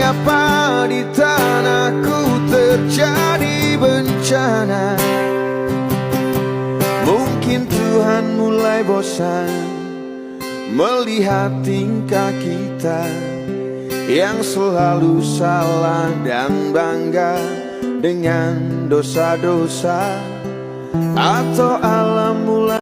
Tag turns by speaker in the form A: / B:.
A: Mengapa di tanahku terjadi bencana? Mungkin Tuhan mulai bosan melihat tingkah kita yang selalu salah dan bangga dengan dosa-dosa. Atau alam mulai